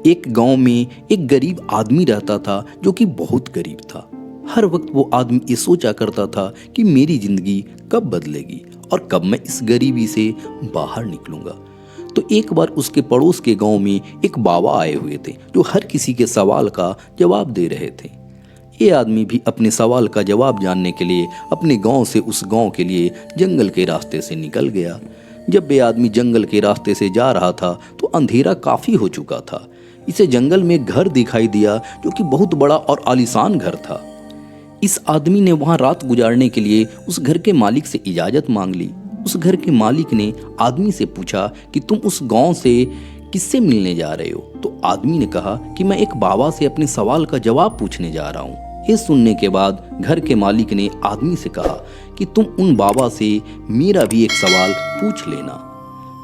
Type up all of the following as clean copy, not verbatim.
एक गांव में एक गरीब आदमी रहता था जो कि बहुत गरीब था। हर वक्त वो आदमी ये सोचा करता था कि मेरी जिंदगी कब बदलेगी और कब मैं इस गरीबी से बाहर निकलूंगा। तो एक बार उसके पड़ोस के गांव में एक बाबा आए हुए थे जो हर किसी के सवाल का जवाब दे रहे थे। ये आदमी भी अपने सवाल का जवाब जानने के लिए अपने गांव से उस गांव के लिए जंगल के रास्ते से निकल गया। जब ये आदमी जंगल के रास्ते से जा रहा था तो अंधेरा काफी हो चुका था। इसे जंगल में एक घर दिखाई दिया जो कि बहुत बड़ा और आलीशान घर था। इस आदमी ने वहां रात गुजारने के लिए उस घर के मालिक से इजाजत मांग ली। उस घर के मालिक ने आदमी से पूछा कि तुम उस गांव से किससे मिलने जा रहे हो। तो आदमी ने कहा कि मैं एक बाबा से अपने सवाल का जवाब पूछने जा रहा हूँ। ये सुनने के बाद घर के मालिक ने आदमी से कहा कि तुम उन बाबा से मेरा भी एक सवाल पूछ लेना।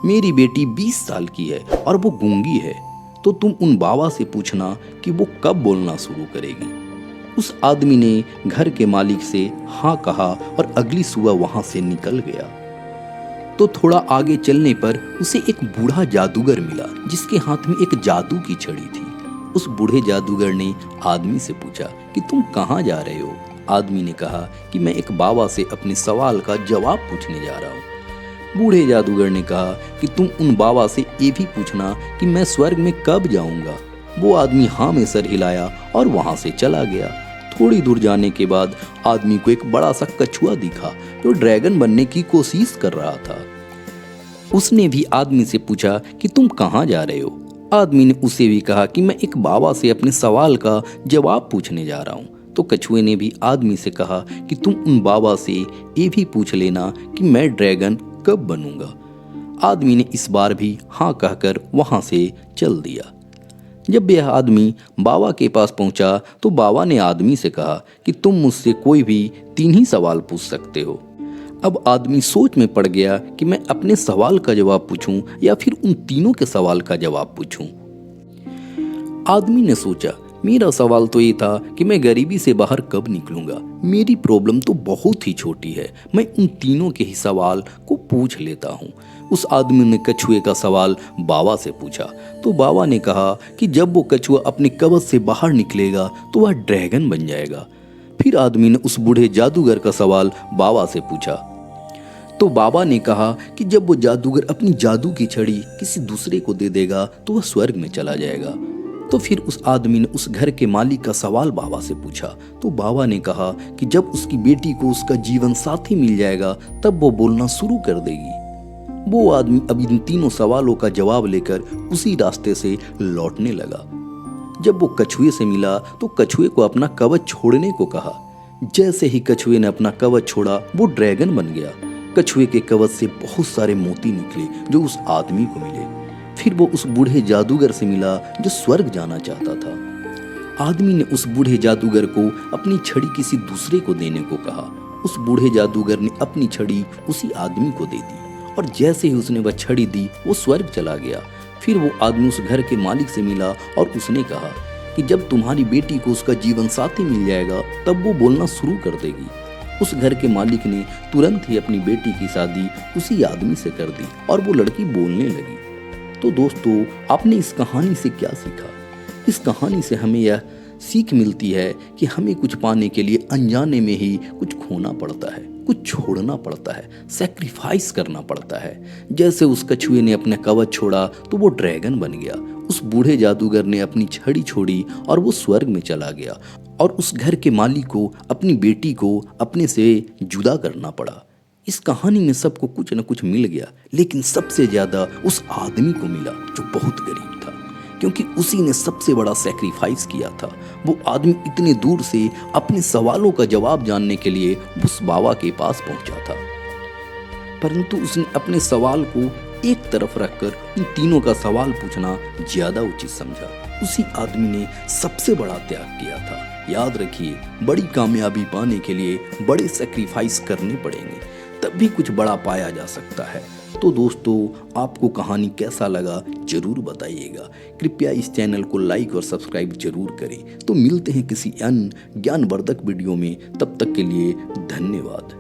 मेरी बेटी 20 साल की है और वो गूंगी है, तो तुम उन बाबा से पूछना कि वो कब बोलना शुरू करेगी। उस आदमी ने घर के मालिक से हाँ कहा और अगली सुबह वहां से निकल गया। तो थोड़ा आगे चलने पर उसे एक बूढ़ा जादूगर मिला जिसके हाथ में एक जादू की छड़ी थी। उस बूढ़े जादूगर ने आदमी से पूछा कि तुम कहाँ जा रहे हो। आदमी ने कहा कि मैं एक बाबा से अपने सवाल का जवाब पूछने जा रहा हूँ। बूढ़े जादूगर ने कहा कि तुम उन बाबा से ये भी पूछना कि मैं स्वर्ग में कब जाऊंगा। वो आदमी हाँ में सर हिलाया और वहां से चला गया। थोड़ी दूर जाने के बाद आदमी को एक बड़ा सा कछुआ दिखा जो ड्रैगन बनने की कोशिश कर रहा था। उसने भी आदमी से पूछा कि तुम कहाँ जा रहे हो। आदमी ने उसे भी कहा कि मैं एक बाबा से अपने सवाल का जवाब पूछने जा रहा हूँ। तो कछुए ने भी आदमी से कहा कि तुम उन बाबा से ये भी पूछ लेना कि मैं ड्रैगन कब बनूंगा। आदमी ने इस बार भी हाँ कहकर वहां से चल दिया। जब यह आदमी बाबा के पास पहुंचा तो बाबा ने आदमी से कहा कि तुम मुझसे कोई भी 3 ही सवाल पूछ सकते हो। अब आदमी सोच में पड़ गया कि मैं अपने सवाल का जवाब पूछूं या फिर उन तीनों के सवाल का जवाब पूछूं। आदमी ने सोचा मेरा सवाल तो ये था कि मैं गरीबी से बाहर कब निकलूंगा। मेरी प्रॉब्लम तो बहुत ही छोटी है, मैं उन तीनों के ही सवाल को पूछ लेता हूँ। उस आदमी ने कछुए का सवाल बाबा से पूछा तो बाबा ने कहा कि जब वो कछुआ अपने कवच से बाहर निकलेगा तो वह ड्रैगन बन जाएगा। फिर आदमी ने उस बूढ़े जादूगर का सवाल बाबा से पूछा तो बाबा ने कहा कि जब वो जादूगर अपनी जादू की छड़ी किसी दूसरे को दे देगा तो वह स्वर्ग में चला जाएगा। तो फिर उस आदमी ने उस घर के मालिक का सवाल बाबा से पूछा तो बाबा ने कहा कि जब उसकी बेटी को उसका जीवन साथी मिल जाएगा तब वो बोलना शुरू कर देगी। वो आदमी अब इन तीनों सवालों का जवाब लेकर उसी रास्ते से लौटने लगा। जब वो कछुए से मिला तो कछुए को अपना कवच छोड़ने को कहा। जैसे ही कछुए ने अपना कवच छोड़ा वो ड्रैगन बन गया। कछुए के कवच से बहुत सारे मोती निकले जो उस आदमी को मिले। फिर वो उस बूढ़े जादूगर से मिला जो स्वर्ग जाना चाहता था। आदमी ने उस बूढ़े जादूगर को अपनी छड़ी किसी दूसरे को देने को कहा। उस बूढ़े जादूगर ने अपनी छड़ी उसी आदमी को दे दी और जैसे ही उसने वह छड़ी दी वो स्वर्ग चला गया। फिर वो आदमी उस घर के मालिक से मिला और उसने कहा कि जब तुम्हारी बेटी को उसका जीवन साथी मिल जाएगा तब वो बोलना शुरू कर देगी। उस घर के मालिक ने तुरंत ही अपनी बेटी की शादी उसी आदमी से कर दी और वो लड़की बोलने लगी। तो दोस्तों, आपने इस कहानी से क्या सीखा? इस कहानी से हमें यह सीख मिलती है कि हमें कुछ पाने के लिए अनजाने में ही कुछ खोना पड़ता है, कुछ छोड़ना पड़ता है, सैक्रिफाइस करना पड़ता है। जैसे उस कछुए ने अपने कवच छोड़ा तो वो ड्रैगन बन गया। उस बूढ़े जादूगर ने अपनी छड़ी छोड़ी और वो स्वर्ग में चला गया। और उस घर के मालिक को अपनी बेटी को अपने से जुदा करना पड़ा। इस कहानी में सबको कुछ न कुछ मिल गया, लेकिन सबसे ज्यादा उस आदमी को मिला जो बहुत गरीब था, क्योंकि उसी ने सबसे बड़ा सैक्रिफाइस किया था। वो आदमी इतने दूर से अपने सवालों का जवाब जानने के लिए उस बाबा के पास पहुंचा था, परंतु उसने अपने सवाल को एक तरफ रखकर इन तीनों का सवाल पूछना ज्यादा उचित समझा। उसी आदमी ने सबसे बड़ा त्याग किया था। याद रखिए, बड़ी कामयाबी पाने के लिए बड़े सैक्रिफाइस करने पड़ेंगे, तब भी कुछ बड़ा पाया जा सकता है। तो दोस्तों, आपको कहानी कैसा लगा जरूर बताइएगा। कृपया इस चैनल को लाइक और सब्सक्राइब जरूर करें। तो मिलते हैं किसी अन्य ज्ञानवर्धक वीडियो में, तब तक के लिए धन्यवाद।